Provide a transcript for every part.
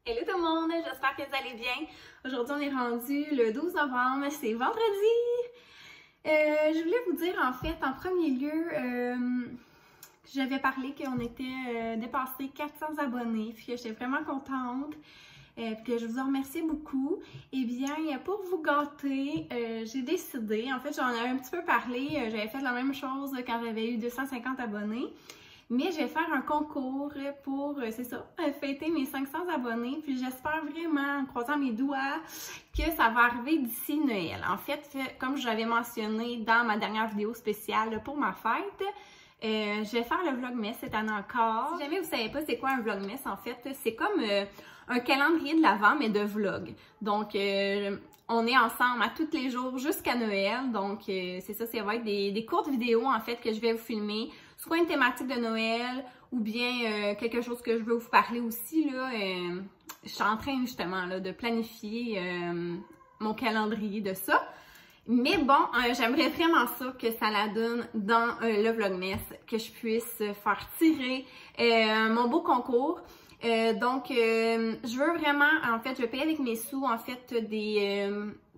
Hello tout le monde, j'espère que vous allez bien. Aujourd'hui, on est rendu le 12 novembre, c'est vendredi. Je voulais vous dire en fait, en premier lieu, j'avais parlé qu'on était dépassé 400 abonnés, puis que j'étais vraiment contente, puis que je vous en remercie beaucoup. Eh bien, pour vous gâter, j'ai décidé, en fait j'en avais un petit peu parlé, j'avais fait la même chose quand j'avais eu 250 abonnés. Mais je vais faire un concours pour, c'est ça, fêter mes 500 abonnés. Puis j'espère vraiment, en croisant mes doigts, que ça va arriver d'ici Noël. En fait, comme je l'avais mentionné dans ma dernière vidéo spéciale pour ma fête, je vais faire le Vlogmas cette année encore. Si jamais vous ne savez pas c'est quoi un Vlogmas, en fait, c'est comme un calendrier de l'Avent, mais de vlog. Donc, on est ensemble à tous les jours jusqu'à Noël. Donc, c'est ça, ça va être des courtes vidéos, en fait, que je vais vous filmer. Soit une thématique de Noël ou bien quelque chose que je veux vous parler aussi. Là, je suis en train justement là, de planifier mon calendrier de ça. Mais bon, j'aimerais vraiment ça que ça la donne dans le Vlogmas, que je puisse faire tirer mon beau concours. Donc, je veux vraiment, en fait, je vais payer avec mes sous, en fait, des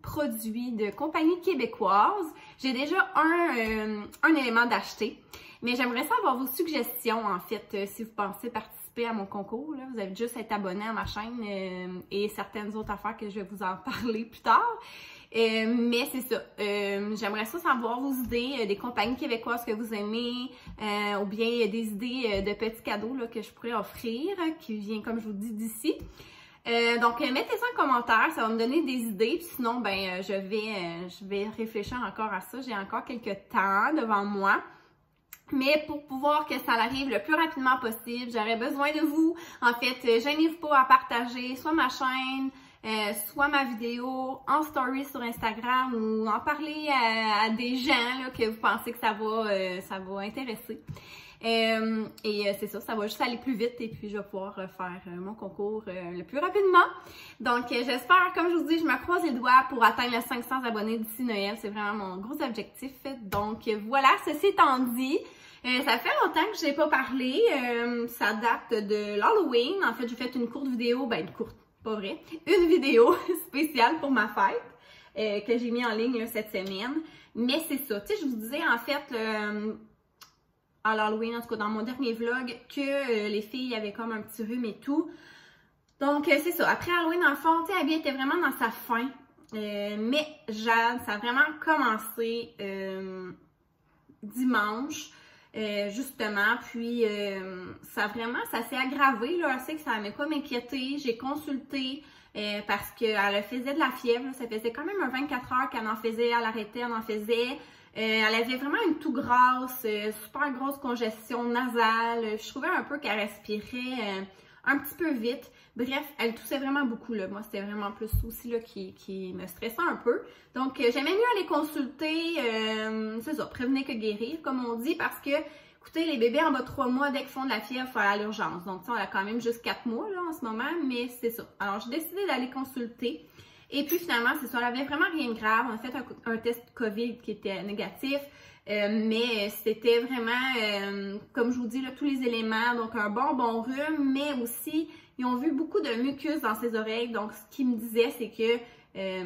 produits de compagnies québécoises. J'ai déjà un élément d'acheter. Mais j'aimerais savoir vos suggestions, en fait, si vous pensez participer à mon concours. Là. Vous avez juste à être abonné à ma chaîne et certaines autres affaires que je vais vous en parler plus tard. Mais c'est ça, j'aimerais ça savoir vos idées, des compagnies québécoises que vous aimez, ou bien des idées de petits cadeaux là, que je pourrais offrir, qui vient, comme je vous dis, d'ici. Donc, mettez ça en commentaire, ça va me donner des idées, puis sinon, ben, je vais réfléchir encore à ça. J'ai encore quelques temps devant moi. Mais pour pouvoir que ça arrive le plus rapidement possible, j'aurais besoin de vous. En fait, gênez-vous pas à partager soit ma chaîne, soit ma vidéo en story sur Instagram ou en parler à des gens là, que vous pensez que ça va intéresser. Et c'est ça va juste aller plus vite et puis je vais pouvoir faire mon concours le plus rapidement. Donc j'espère, comme je vous dis, je me croise les doigts pour atteindre les 500 abonnés d'ici Noël. C'est vraiment mon gros objectif. Donc voilà, ceci étant dit, ça fait longtemps que je n'ai pas parlé. Ça date de l'Halloween. En fait, j'ai fait une courte vidéo, une courte, pas vrai, une vidéo spéciale pour ma fête que j'ai mis en ligne là, cette semaine. Mais c'est ça, tu sais, je vous disais en fait à l'Halloween, en tout cas dans mon dernier vlog, que les filles avaient comme un petit rhume et tout. Donc c'est ça, après Halloween, dans le fond, tu sais, Abby était vraiment dans sa fin. Mais Jade, ça a vraiment commencé dimanche. Justement, puis ça s'est aggravé, là, assez que ça m'a pas m'inquiéter. J'ai consulté parce qu'elle faisait de la fièvre, là, ça faisait quand même un 24 heures qu'elle en faisait, elle arrêtait, elle en faisait. Elle avait vraiment une toux grasse, super grosse congestion nasale. Je trouvais un peu qu'elle respirait un petit peu vite. Bref, elle toussait vraiment beaucoup, là. Moi, c'était vraiment plus aussi là, qui me stressait un peu. Donc, j'aimais mieux aller consulter, c'est ça, prévenir que guérir, comme on dit, parce que, écoutez, les bébés en bas de 3 mois, dès qu'ils font de la fièvre, il faut aller à l'urgence. Donc, on a quand même juste 4 mois, là, en ce moment, mais c'est ça. Alors, j'ai décidé d'aller consulter. Et puis, finalement, c'est ça, elle avait vraiment rien de grave. On a fait un test COVID qui était négatif. Mais c'était vraiment, comme je vous dis, là, tous les éléments. Donc, un bon rhume, mais aussi, ils ont vu beaucoup de mucus dans ses oreilles. Donc, ce qu'ils me disaient, c'est que,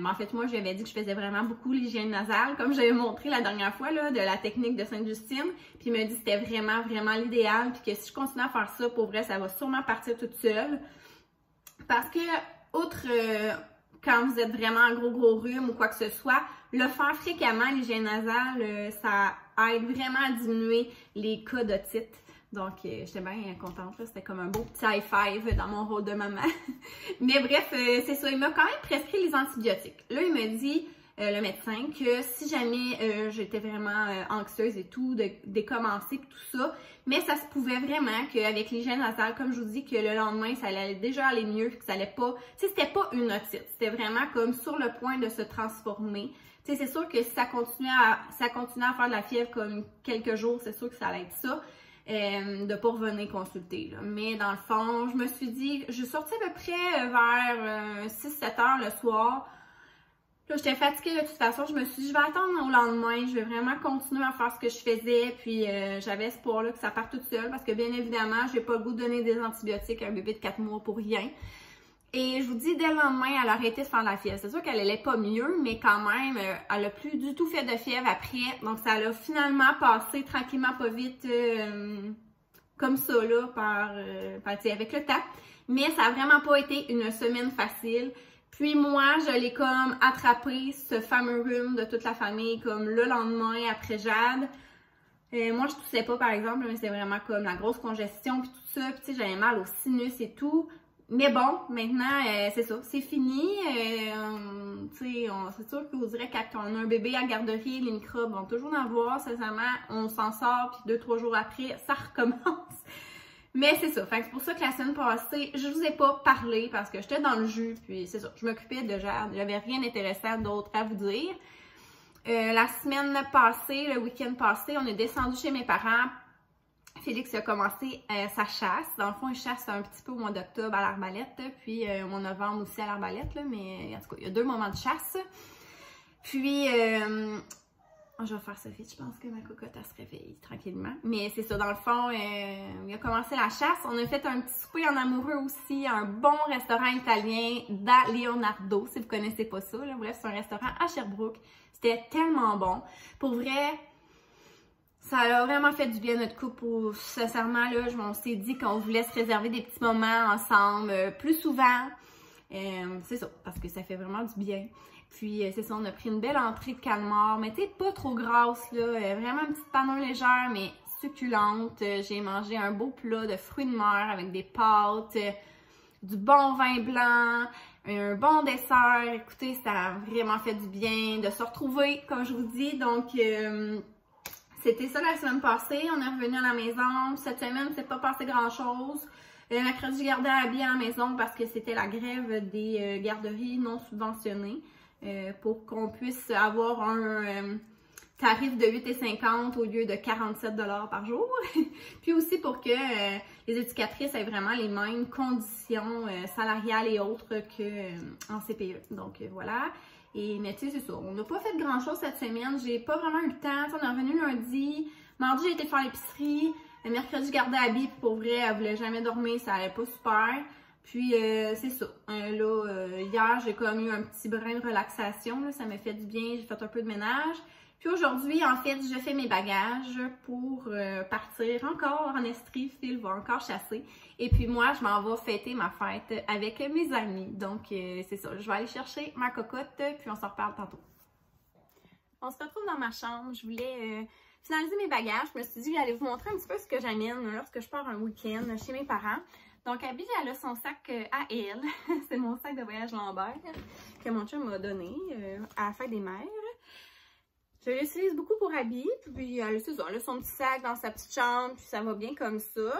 en fait, moi, j'avais dit que je faisais vraiment beaucoup l'hygiène nasale, comme j'avais montré la dernière fois, là, de la technique de Sainte-Justine. Puis, il m'a dit que c'était vraiment l'idéal. Puis que si je continue à faire ça, pour vrai, ça va sûrement partir toute seule. Parce que, outre quand vous êtes vraiment en gros rhume ou quoi que ce soit, le faire fréquemment, l'hygiène nasale, ça aide vraiment à diminuer les cas d'otite. Donc, j'étais bien contente, c'était comme un beau petit high five dans mon rôle de maman. Mais bref, c'est ça, il m'a quand même prescrit les antibiotiques. Là, il m'a dit, le médecin, que si jamais j'étais vraiment anxieuse et tout, de décommencer et tout ça, mais ça se pouvait vraiment qu'avec l'hygiène nasale, comme je vous dis, que le lendemain, ça allait déjà aller mieux, que ça allait pas, tu sais, c'était pas une otite, c'était vraiment comme sur le point de se transformer. Tu sais, c'est sûr que si ça continuait à faire de la fièvre comme quelques jours, c'est sûr que ça allait être ça. De pas revenir consulter. Là. Mais dans le fond, je me suis dit, je suis sortie à peu près vers 6-7 heures le soir. Là, j'étais fatiguée de toute façon. Je me suis dit, je vais attendre au lendemain. Je vais vraiment continuer à faire ce que je faisais. Puis, j'avais espoir là, que ça parte toute seule parce que, bien évidemment, j'ai pas le goût de donner des antibiotiques à un bébé de 4 mois pour rien. Et je vous dis, dès le lendemain, elle a arrêté de faire de la fièvre. C'est sûr qu'elle allait pas mieux, mais quand même, elle a plus du tout fait de fièvre après. Donc, ça l'a finalement passé tranquillement, pas vite, comme ça, là, avec le temps. Mais ça a vraiment pas été une semaine facile. Puis moi, je l'ai comme attrapé, ce fameux rhume de toute la famille, comme le lendemain après Jade. Moi, je toussais pas, par exemple, mais c'était vraiment comme la grosse congestion, puis tout ça. Puis tu sais, j'avais mal au sinus et tout. Mais bon, maintenant, c'est ça, c'est fini. C'est sûr qu'on dirait que quand on a un bébé à garderie, les microbes vont toujours en avoir, sincèrement, on s'en sort, puis 2-3 jours après, ça recommence. Mais c'est ça, c'est pour ça que la semaine passée, je vous ai pas parlé parce que j'étais dans le jus, puis c'est ça, je m'occupais de Jade, j'avais rien d'intéressant d'autre à vous dire. La semaine passée, le week-end passé, on est descendu chez mes parents. Félix a commencé sa chasse. Dans le fond, il chasse un petit peu au mois d'octobre à l'arbalète, puis au mois de novembre aussi à l'arbalète, mais en tout cas, il y a 2 moments de chasse. Puis, je vais faire ça vite, je pense que ma cocotte, elle se réveille tranquillement. Mais c'est ça, dans le fond, il a commencé la chasse. On a fait un petit souper en amoureux aussi, un bon restaurant italien da Leonardo, si vous connaissez pas ça. Là. Bref, c'est un restaurant à Sherbrooke. C'était tellement bon. Pour vrai, ça a vraiment fait du bien à notre couple. Sincèrement, là, on s'est dit qu'on voulait se réserver des petits moments ensemble plus souvent. C'est ça, parce que ça fait vraiment du bien. Puis, c'est ça, on a pris une belle entrée de calmar, mais tu sais, pas trop grasse, là. Vraiment une petite panneau légère, mais succulente. J'ai mangé un beau plat de fruits de mer avec des pâtes, du bon vin blanc, un bon dessert. Écoutez, ça a vraiment fait du bien de se retrouver, comme je vous dis. Donc, c'était ça la semaine passée. On est revenu à la maison. Cette semaine, c'est pas passé grand-chose. Mercredi, je gardais Abby à la maison parce que c'était la grève des garderies non subventionnées pour qu'on puisse avoir un tarif de 8,50 au lieu de 47 $ par jour. Puis aussi pour que les éducatrices aient vraiment les mêmes conditions salariales et autres qu'en CPE. Donc voilà. Mais tu sais, c'est ça. On n'a pas fait grand-chose cette semaine. J'ai pas vraiment eu le temps. T'sais, on est revenu lundi. Mardi, j'ai été faire l'épicerie. Le mercredi, je gardais Abby. Pour vrai, elle voulait jamais dormir. Ça allait pas super. Puis, c'est ça. Hier, j'ai comme eu un petit brin de relaxation. Là. Ça m'a fait du bien. J'ai fait un peu de ménage. Puis aujourd'hui, en fait, je fais mes bagages pour partir encore en Estrie. Phil va encore chasser. Et puis moi, je m'en vais fêter ma fête avec mes amis. Donc, c'est ça. Je vais aller chercher ma cocotte, puis on s'en reparle tantôt. On se retrouve dans ma chambre. Je voulais finaliser mes bagages. Je me suis dit que j'allais vous montrer un petit peu ce que j'amène lorsque je pars un week-end chez mes parents. Donc, Abby, elle a son sac à elle. C'est mon sac de voyage Lambert que mon chum m'a donné à la fête des mères. Je l'utilise beaucoup pour Abby, puis elle a son petit sac dans sa petite chambre, puis ça va bien comme ça.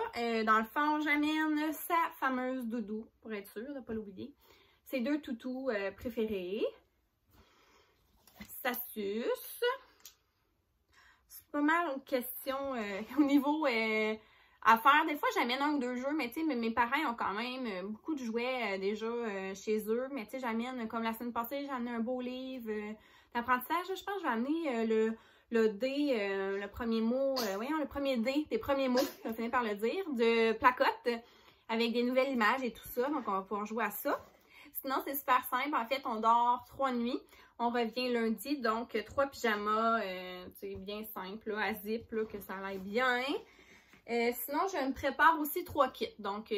Dans le fond, j'amène sa fameuse doudou, pour être sûre de ne pas l'oublier. Ses 2 toutous préférés. Sa suce. C'est pas mal une question au niveau à faire. Des fois, j'amène 1 ou 2 jeux, mais tu sais, mes parents ont quand même beaucoup de jouets déjà chez eux. Mais tu sais, j'amène, comme la semaine passée, j'ai amené un beau livre d'apprentissage. Je pense que je vais amener le dé, le premier mot, le premier dé des premiers mots, je vais finir par le dire, de placotte, avec des nouvelles images et tout ça. Donc, on va pouvoir jouer à ça. Sinon, c'est super simple. En fait, on dort 3 nuits. On revient lundi, donc 3 pyjamas, c'est bien simple, là, à zip, là, que ça aille bien. Sinon, je me prépare aussi 3 kits. Donc,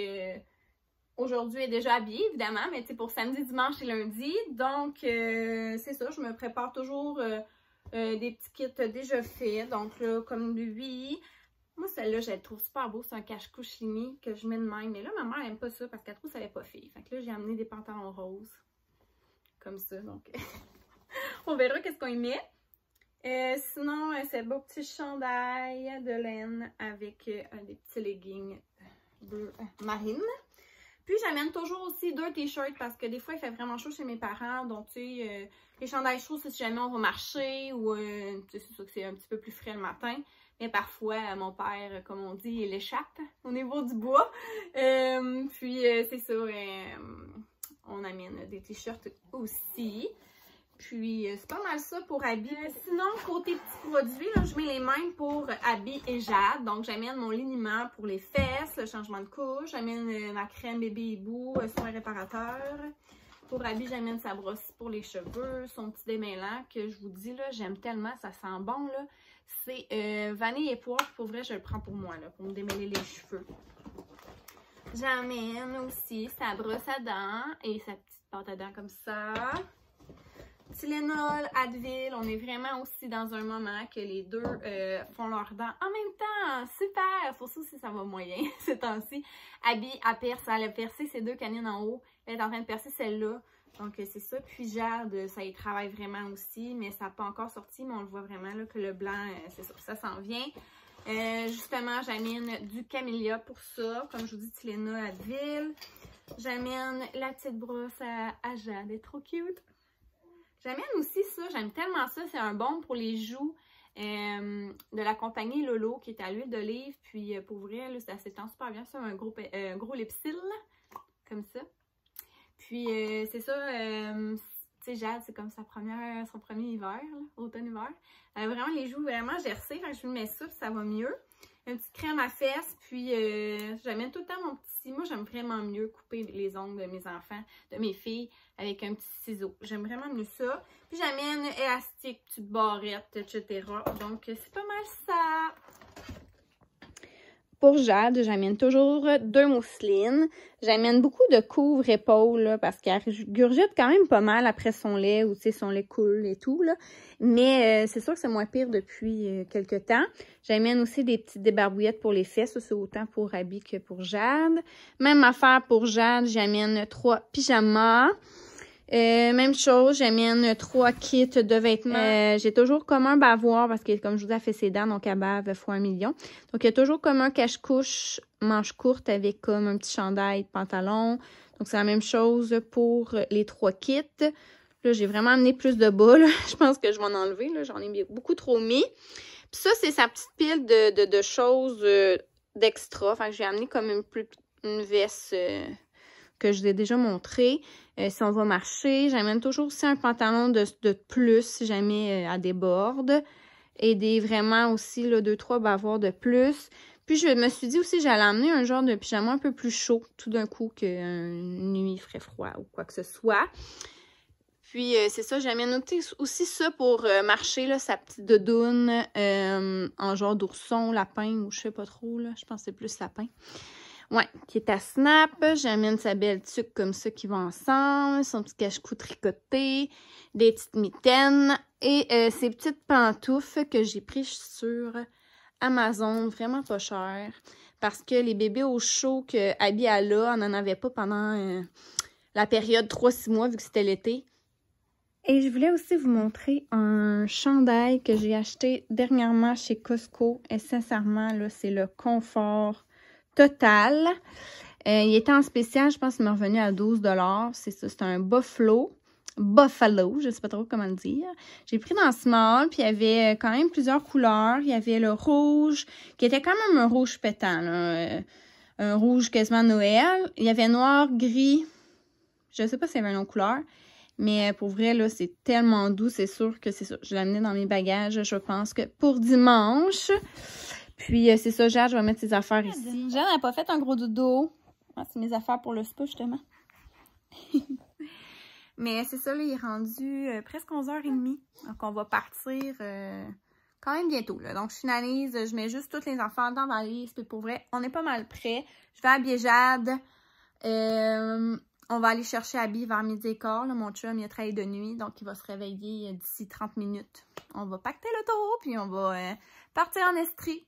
aujourd'hui est déjà habillée, évidemment, mais pour samedi, dimanche et lundi. Donc, c'est ça, je me prépare toujours des petits kits déjà faits. Donc, là, comme lui. Moi, celle-là, je la trouve super beau. C'est un cache-couche Limi que je mets de même. Mais là, ma mère n'aime pas ça parce qu'elle trouve que ça n'est pas fait. Fait que là, j'ai amené des pantalons roses. Comme ça, donc... on verra qu'est-ce qu'on y met. Sinon, c'est un beau petit chandail de laine avec des petits leggings bleu marine. Puis, j'amène toujours aussi 2 t-shirts parce que des fois, il fait vraiment chaud chez mes parents. Donc, tu sais, les chandails chauds, c'est si jamais on va marcher ou c'est sûr que c'est un petit peu plus frais le matin. Mais parfois, mon père, comme on dit, il échappe au niveau du bois. Puis, c'est ça, on amène des t-shirts aussi. Puis, c'est pas mal ça pour Abby. Sinon, côté petits produits, là, je mets les mêmes pour Abby et Jade. Donc, j'amène mon liniment pour les fesses, le changement de couche. J'amène ma crème bébé hibou, soin réparateur. Pour Abby, j'amène sa brosse pour les cheveux, son petit démêlant que je vous dis, là, j'aime tellement, ça sent bon, là. C'est vanille et poire. Pour vrai, je le prends pour moi, là, pour me démêler les cheveux. J'amène aussi sa brosse à dents et sa petite pâte à dents comme ça. Tylenol, Advil, on est vraiment aussi dans un moment que les deux font leurs dents en même temps. Super! Pour ça aussi, ça va moyen ces temps-ci. Abby, elle a percé ses deux canines en haut. Elle est en train de percer celle-là. Donc, c'est ça. Puis Jade, ça y travaille vraiment aussi, mais ça n'a pas encore sorti, mais on le voit vraiment là, que le blanc, c'est ça, ça s'en vient. Justement, j'amène du camélia pour ça. Comme je vous dis, Tylenol, Advil. J'amène la petite brosse à Jade. Elle est trop cute. J'amène aussi ça, j'aime tellement ça, c'est un baume pour les joues de la compagnie Lolo qui est à l'huile d'olive. Puis pour vrai, là, ça s'étend super bien sur un gros lipsil, comme ça. Puis c'est ça, tu sais, Jade, c'est comme son premier hiver, automne-hiver. Elle a vraiment les joues vraiment gercées, fait que je lui mets ça, puis ça va mieux. Une petite crème à fesses, puis j'amène tout le temps mon petit... Moi, j'aime vraiment mieux couper les ongles de mes enfants, de mes filles, avec un petit ciseau. J'aime vraiment mieux ça. Puis j'amène élastique, petite barrette, etc. Donc, c'est pas mal ça. Pour Jade, j'amène toujours 2 mousselines. J'amène beaucoup de couvre-épaules parce qu'elle gurgite quand même pas mal après son lait ou son lait coule et tout. Là. Mais c'est sûr que c'est moins pire depuis quelques temps. J'amène aussi des petites débarbouillettes pour les fesses. C'est autant pour Abby que pour Jade. Même affaire pour Jade, j'amène 3 pyjamas. Même chose, j'amène 3 kits de vêtements. J'ai toujours comme un bavoir parce que, comme je vous dis, elle fait ses dents, donc elle bave fois 1 million. Donc, il y a toujours comme un cache-couche manche courte avec comme un petit chandail de pantalon. Donc, c'est la même chose pour les 3 kits. Là, j'ai vraiment amené plus de bas. Là. Je pense que je vais en enlever. J'en ai beaucoup trop mis. Puis ça, c'est sa petite pile de choses d'extra. Fait que j'ai amené comme une veste... que je vous ai déjà montré. Si on va marcher, j'amène toujours aussi un pantalon de plus si jamais elle déborde. Et vraiment aussi 2-3 bavoirs de plus. Puis je me suis dit aussi j'allais amener un genre de pyjama un peu plus chaud tout d'un coup qu'une nuit il ferait froid ou quoi que ce soit. Puis c'est ça, j'amène aussi ça pour marcher, là, sa petite doudoune en genre d'ourson, lapin ou je sais pas trop. Là, je pense que c'est plus lapin. Ouais, qui est à Snap. J'amène sa belle tuque comme ça qui va ensemble. Son petit cache-cou tricoté. Des petites mitaines. Et ces petites pantoufles que j'ai prises sur Amazon. Vraiment pas cher. Parce que les bébés au chaud que Abby a là, on n'en avait pas pendant la période 3-6 mois vu que c'était l'été. Et je voulais aussi vous montrer un chandail que j'ai acheté dernièrement chez Costco. Et sincèrement, là, c'est le confort total. Il était en spécial, je pense qu'il m'est revenu à 12 $. C'est ça, c'est un Buffalo, je ne sais pas trop comment le dire. J'ai pris dans Small, puis il y avait quand même plusieurs couleurs. Il y avait le rouge, qui était quand même un rouge pétant, là. Un rouge quasiment Noël. Il y avait noir, gris, je ne sais pas s'il y avait une autre couleur. Mais pour vrai, là, c'est tellement doux, c'est sûr que c'est ça. Je l'ai amené dans mes bagages, je pense que pour dimanche. Puis, c'est ça, Jade, je vais mettre ses affaires ici. Jade n'a pas fait un gros dodo. Ah, c'est mes affaires pour le spa, justement. Mais c'est ça, là, il est rendu presque 11h30. Donc, on va partir quand même bientôt, là. Donc, je finalise, je mets juste toutes les affaires dans la valise. Puis, pour vrai, on est pas mal prêts. Je vais habiller Jade. On va aller chercher Abby vers 12h15. Là, mon chum, il a travaillé de nuit, donc il va se réveiller d'ici 30 minutes. On va pacter l'auto, puis on va partir en Estrie.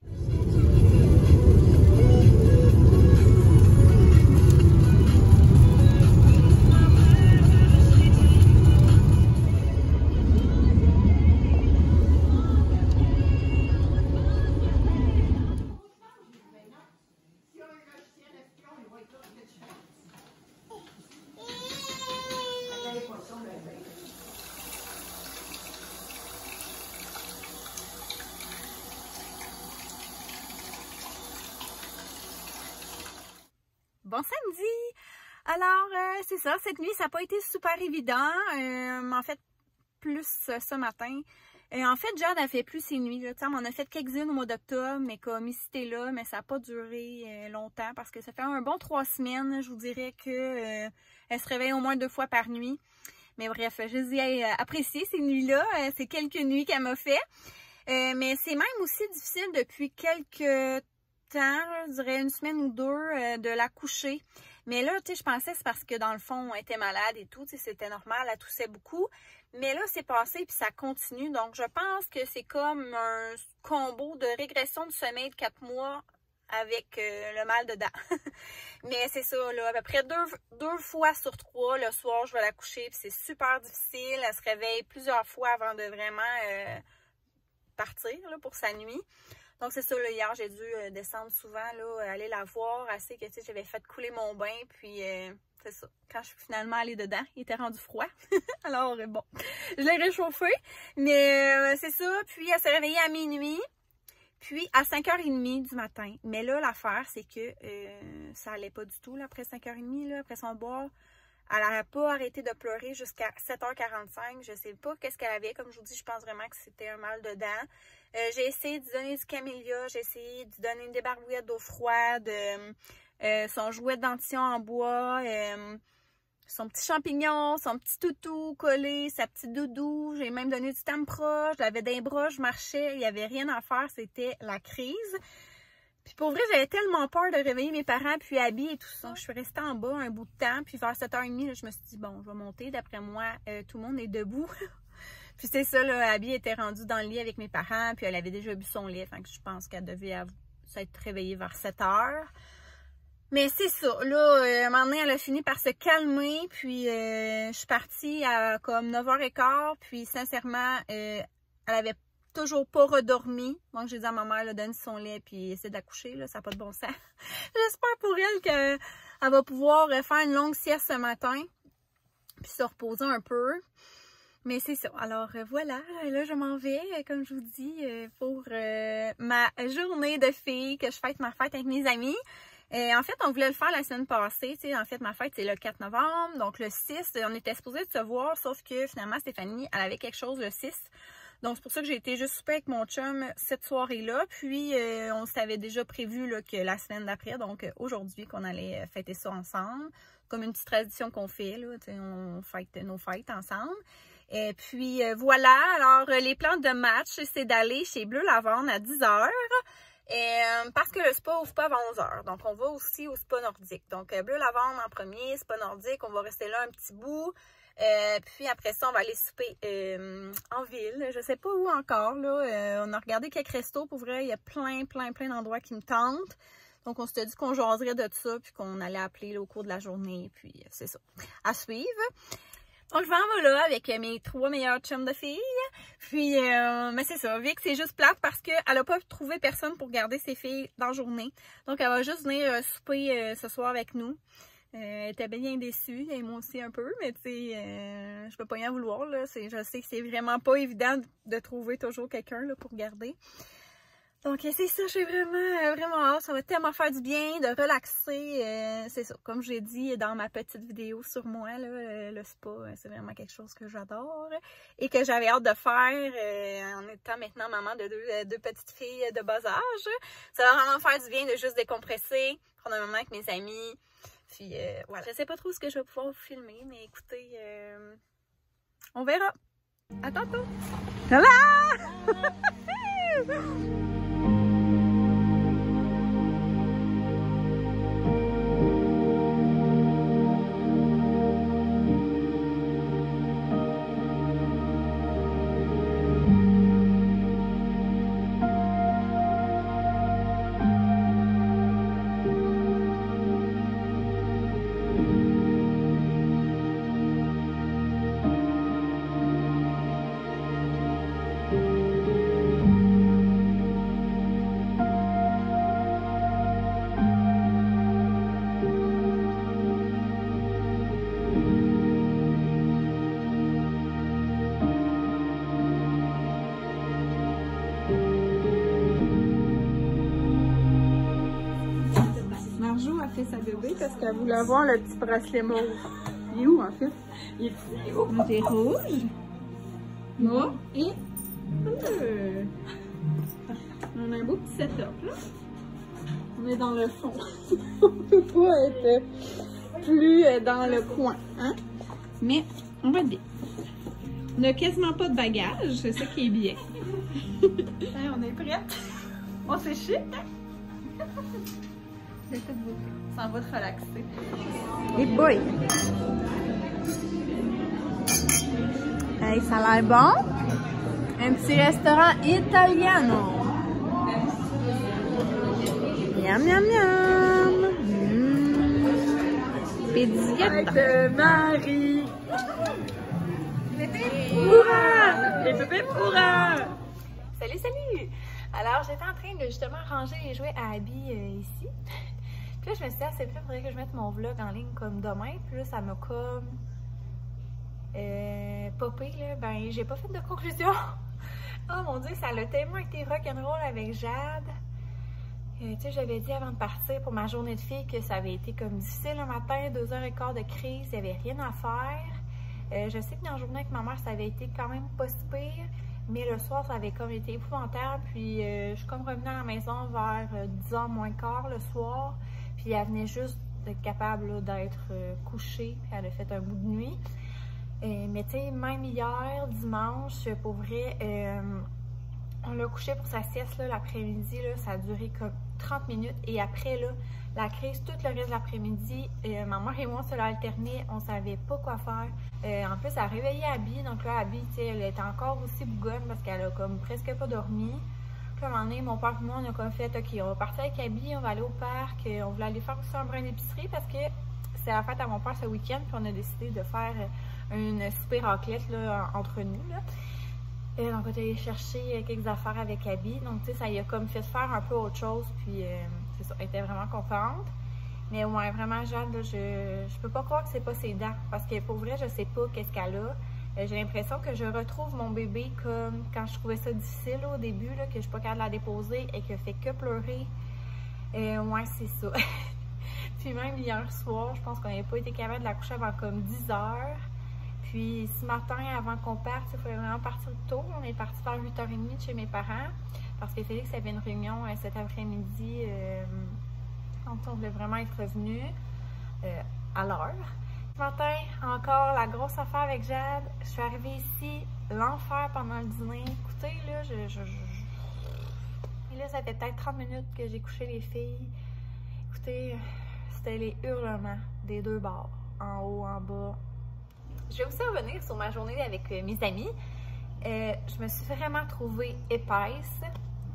Bon samedi! Alors, c'est ça, cette nuit, ça n'a pas été super évident. En fait, plus ce matin. En fait, Jade a fait plus ses nuits. Là. On en a fait quelques-unes au mois d'octobre, mais comme ici t'es là, mais ça n'a pas duré longtemps parce que ça fait un bon 3 semaines. Je vous dirais que elle se réveille au moins 2 fois par nuit. Mais bref, je les ai appréciées ces nuits-là. C'est quelques nuits qu'elle m'a fait. Mais c'est même aussi difficile depuis quelques temps, je dirais 1 semaine ou 2, de la coucher. Mais là, tu sais, je pensais que c'est parce que dans le fond, elle était malade et tout, tu sais, c'était normal, elle toussait beaucoup. Mais là, c'est passé puis ça continue. Donc, je pense que c'est comme un combo de régression du sommeil de 4 mois avec le mal de dents. Mais c'est ça, là, à peu près 2 fois sur 3, le soir, je vais la coucher puis c'est super difficile. Elle se réveille plusieurs fois avant de vraiment partir là, pour sa nuit. Donc, c'est ça, là, hier, j'ai dû descendre souvent, là, aller la voir, assez que, tu sais, j'avais fait couler mon bain, puis c'est ça. Quand je suis finalement allée dedans, il était rendu froid. Alors, bon, je l'ai réchauffé, mais c'est ça. Puis, elle s'est réveillée à minuit, puis à 5h30 du matin. Mais là, l'affaire, c'est que ça allait pas du tout, là, après 5h30, là, après son boire. Elle n'a pas arrêté de pleurer jusqu'à 7h45. Je ne sais pas qu'est-ce qu'elle avait. Comme je vous dis, je pense vraiment que c'était un mal de dents. J'ai essayé de lui donner du camélia. J'ai essayé de lui donner des barbouillettes d'eau froide. Son jouet de dentition en bois. Son petit champignon. Son petit toutou collé. Sa petite doudou. J'ai même donné du Tampra. Je l'avais d'un bras. Je marchais. Il n'y avait rien à faire. C'était la crise. Puis pour vrai, j'avais tellement peur de réveiller mes parents, puis Abby et tout ça. Je suis restée en bas un bout de temps, puis vers 7h30, là, je me suis dit, bon, je vais monter. D'après moi, tout le monde est debout. Puis c'est ça, là, Abby était rendue dans le lit avec mes parents, puis elle avait déjà bu son lait. Fait que je pense qu'elle devait s'être réveillée vers 7h. Mais c'est ça, là, un moment donné, elle a fini par se calmer, puis je suis partie à comme 9h15, puis sincèrement, elle avait toujours pas redormi. Donc, j'ai dit à ma mère, donne son lait puis essaie d'accoucher, là, ça n'a pas de bon sens. J'espère pour elle qu'elle va pouvoir faire une longue sieste ce matin puis se reposer un peu. Mais c'est ça. Alors, voilà. Là, je m'en vais, comme je vous dis, pour ma journée de filles, que je fête ma fête avec mes amis. En fait, on voulait le faire la semaine passée. Tu sais, en fait, ma fête, c'est le 4 novembre. Donc, le 6, on était supposé de se voir, sauf que finalement, Stéphanie, elle avait quelque chose le 6. Donc, c'est pour ça que j'ai été juste souper avec mon chum cette soirée-là. Puis, on s'avait déjà prévu là, que la semaine d'après, donc aujourd'hui, qu'on allait fêter ça ensemble. Comme une petite tradition qu'on fait, là, on fête nos fêtes ensemble. Et puis, voilà. Alors, les plans de match, c'est d'aller chez Bleu Lavande à 10h. Parce que le spa ouvre pas avant 11h. Donc, on va aussi au spa nordique. Donc, Bleu Lavande en premier, spa nordique. On va rester là un petit bout. Puis après ça, on va aller souper en ville. Je sais pas où encore, là. On a regardé quelques restos. Pour vrai, il y a plein d'endroits qui me tentent. Donc, on s'était dit qu'on jaserait de ça, puis qu'on allait appeler là, au cours de la journée. Puis, c'est ça. À suivre. Donc, je vais en là avec mes 3 meilleurs chums de filles. Puis, mais c'est ça. Vic, c'est juste plate parce qu'elle n'a pas trouvé personne pour garder ses filles dans la journée. Donc, elle va juste venir souper ce soir avec nous. Elle était bien déçue, et moi aussi un peu, mais tu sais, je peux pas y en vouloir, là. Je sais que c'est vraiment pas évident de trouver toujours quelqu'un là pour garder. Donc c'est ça, j'ai vraiment hâte, ça va tellement faire du bien de relaxer, c'est ça, comme j'ai dit dans ma petite vidéo sur moi, là, le spa, c'est vraiment quelque chose que j'adore et que j'avais hâte de faire en étant maintenant maman de deux petites filles de bas âge. Ça va vraiment faire du bien de juste décompresser, prendre un moment avec mes amis. Puis voilà. Je sais pas trop ce que je vais pouvoir vous filmer, mais écoutez, on verra. À tantôt! Voilà! Sa bébé parce qu'elle voulait avoir le petit bracelet mauve. Il est où en fait? Il est rouge. Moi et... On a un beau petit setup là. On est dans le fond. On peut pas être plus dans le coin, hein? Mais on va être bien. On n'a quasiment pas de bagages, c'est ça qui est bien. Hein, on est prête. On s'est chic, hein? C'est toute beauté. On s'en va te relaxer. Et boy! Hey, ça a l'air bon. Un petit restaurant italiano. Miam, miam, miam. Pizzietta. De Marie. Hurrah! Les bébés hurrah! Salut, salut! Alors, j'étais en train de justement ranger les jouets à Abby ici. Puis là, je me suis dit, c'est plus, il faudrait que je mette mon vlog en ligne comme demain. Puis là, ça m'a comme popé, là. Ben, j'ai pas fait de conclusion. Oh mon Dieu, ça a tellement été rock'n'roll avec Jade. Tu sais, j'avais dit avant de partir pour ma journée de fille que ça avait été comme difficile le matin, 2h15 de crise, il n'y avait rien à faire. Je sais que dans la journée avec ma mère, ça avait été quand même pas si pire, mais le soir, ça avait comme été épouvantable. Puis je suis comme revenue à la maison vers 10h moins quart le soir, puis elle venait juste d'être capable d'être couchée, puis elle a fait un bout de nuit. Mais tu sais, même hier, dimanche, pour vrai, on l'a couché pour sa sieste l'après-midi, ça a duré comme 30 minutes. Et après, là, la crise, tout le reste de l'après-midi, ma mère et moi, on se l'a alterné, on savait pas quoi faire. En plus, elle a réveillé Abby, donc là, Abby, elle était encore aussi bougonne parce qu'elle a comme presque pas dormi. Puis à un moment donné, mon père et moi, on a comme fait, ok, on va partir avec Abby, on va aller au parc, on voulait aller faire aussi un brin d'épicerie parce que c'est la fête à mon père ce week-end, puis on a décidé de faire une super raclette là, entre nous. Là. Donc, on est allé chercher quelques affaires avec Abby. Donc, tu sais, ça y a comme fait faire un peu autre chose. Puis, c'est ça, elle était vraiment contente. Mais ouais, vraiment, Jade, là, je peux pas croire que c'est pas ses dents. Parce que pour vrai, je sais pas qu'est-ce qu'elle a. J'ai l'impression que je retrouve mon bébé comme quand je trouvais ça difficile là, au début, là, que je suis pas capable de la déposer et qu'elle fait que pleurer. Ouais, c'est ça. Puis même hier soir, je pense qu'on n'avait pas été capable de la coucher avant comme 10 heures. Puis ce matin, avant qu'on parte, il fallait vraiment partir tôt. On est parti vers 8h30 de chez mes parents parce que Félix avait une réunion cet après-midi. Donc on devait vraiment être revenu à l'heure. Ce matin, encore la grosse affaire avec Jade. Je suis arrivée ici, l'enfer pendant le dîner. Écoutez, là, Et là, ça fait peut-être 30 minutes que j'ai couché les filles. Écoutez, c'était les hurlements des deux bords, en haut, en bas. Je vais aussi revenir sur ma journée avec mes amis. Je me suis vraiment trouvée épaisse.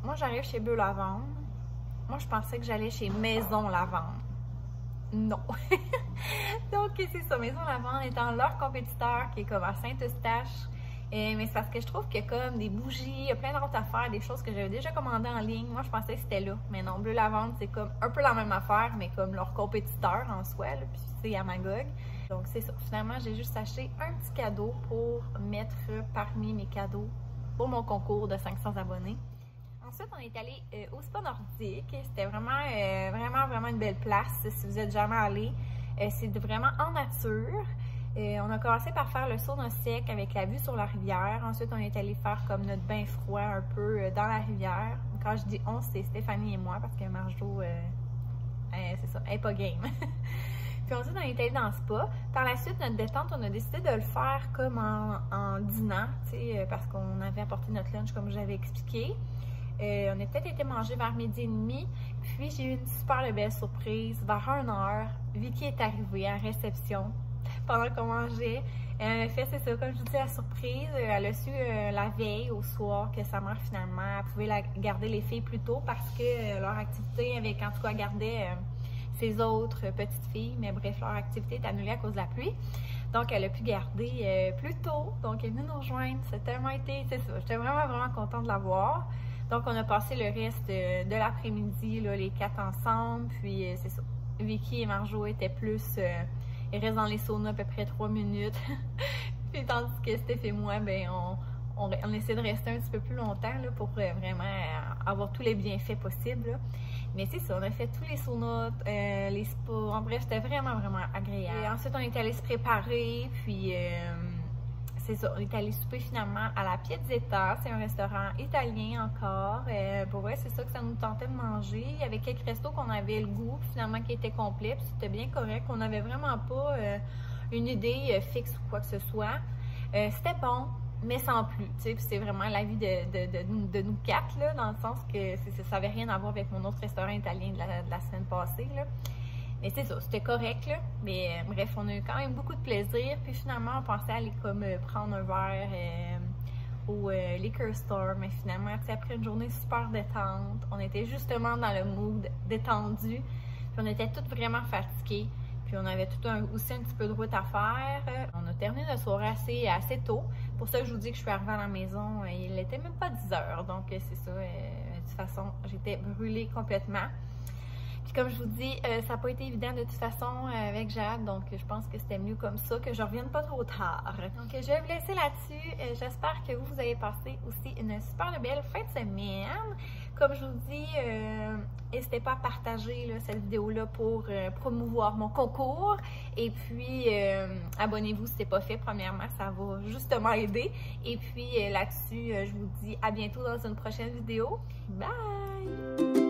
Moi, j'arrive chez Bleu Lavande. Moi, je pensais que j'allais chez Maison Lavande. Non. Donc, c'est ça. Maison Lavande étant leur compétiteur qui est comme à Saint-Eustache. Mais c'est parce que je trouve qu'il y a comme des bougies, il y a plein d'autres affaires, des choses que j'avais déjà commandées en ligne. Moi, je pensais que c'était là. Mais non, Bleu Lavande, c'est comme un peu la même affaire, mais comme leur compétiteur en soi. Là, puis c'est à Magog. Donc, c'est ça. Finalement, j'ai juste acheté un petit cadeau pour mettre parmi mes cadeaux pour mon concours de 500 abonnés. Ensuite, on est allé au spa nordique. C'était vraiment une belle place si vous êtes jamais allé. C'est vraiment en nature. On a commencé par faire le sauna sec avec la vue sur la rivière. Ensuite, on est allé faire comme notre bain froid un peu dans la rivière. Quand je dis on, c'est Stéphanie et moi parce que Marjo, c'est ça, elle n'est pas game. Puis ensuite, on est allé dans le spa. Par la suite, notre détente, on a décidé de le faire comme en dînant, parce qu'on avait apporté notre lunch comme j'avais expliqué. On a peut-être été manger vers 12h30. Puis j'ai eu une super belle surprise. Vers 1h, Vicky est arrivée à réception pendant qu'on mangeait. Elle a fait, c'est ça, comme je vous dis, la surprise. Elle a su la veille au soir que sa mère, finalement, elle pouvait garder les filles plus tôt parce que leur activité avec, en tout cas, gardait ses autres petites filles. Mais bref, leur activité est annulée à cause de la pluie. Donc, elle a pu garder plus tôt. Donc, elle est venue nous rejoindre. Ça a tellement été, c'est ça. J'étais vraiment contente de la voir. Donc, on a passé le reste de l'après-midi, les 4 ensemble. Puis, c'est ça. Vicky et Marjo étaient plus... ils restent dans les saunas à peu près 3 minutes. Puis, tandis que Steph et moi, ben, on essaie de rester un petit peu plus longtemps là, pour vraiment avoir tous les bienfaits possibles. Là. Mais c'est ça, on a fait tous les saunas, les spas. En bref, c'était vraiment agréable. Et ensuite, on est allé se préparer. Puis, c'est ça, on est allé souper finalement à la Piazzetta, c'est un restaurant italien encore. Pour vrai, c'est ça que ça nous tentait de manger. Il y avait quelques restos qu'on avait le goût, finalement qui étaient complets, puis c'était bien correct. On n'avait vraiment pas une idée fixe ou quoi que ce soit. C'était bon, mais sans plus, tu sais, puis c'est vraiment l'avis de nous quatre, là, dans le sens que ça n'avait rien à voir avec mon autre restaurant italien de la semaine passée, là. Mais c'est ça, c'était correct, là. Mais bref, on a eu quand même beaucoup de plaisir. Puis finalement, on pensait aller comme prendre un verre au liquor store. Mais finalement, tu sais, après une journée super détente, on était justement dans le mood détendu. Puis on était toutes vraiment fatiguées. Puis on avait aussi un petit peu de route à faire. On a terminé la soirée assez tôt. Pour ça, je vous dis que je suis arrivée à la maison, il n'était même pas 10 heures. Donc c'est ça, de toute façon, j'étais brûlée complètement. Puis comme je vous dis, ça n'a pas été évident de toute façon avec Jade, donc je pense que c'était mieux comme ça, que je revienne pas trop tard. Donc je vais vous laisser là-dessus. J'espère que vous avez passé aussi une super belle fin de semaine. Comme je vous dis, n'hésitez pas à partager là, cette vidéo-là pour promouvoir mon concours. Et puis, abonnez-vous si ce n'est pas fait. Premièrement, ça va justement aider. Et puis là-dessus, je vous dis à bientôt dans une prochaine vidéo. Bye!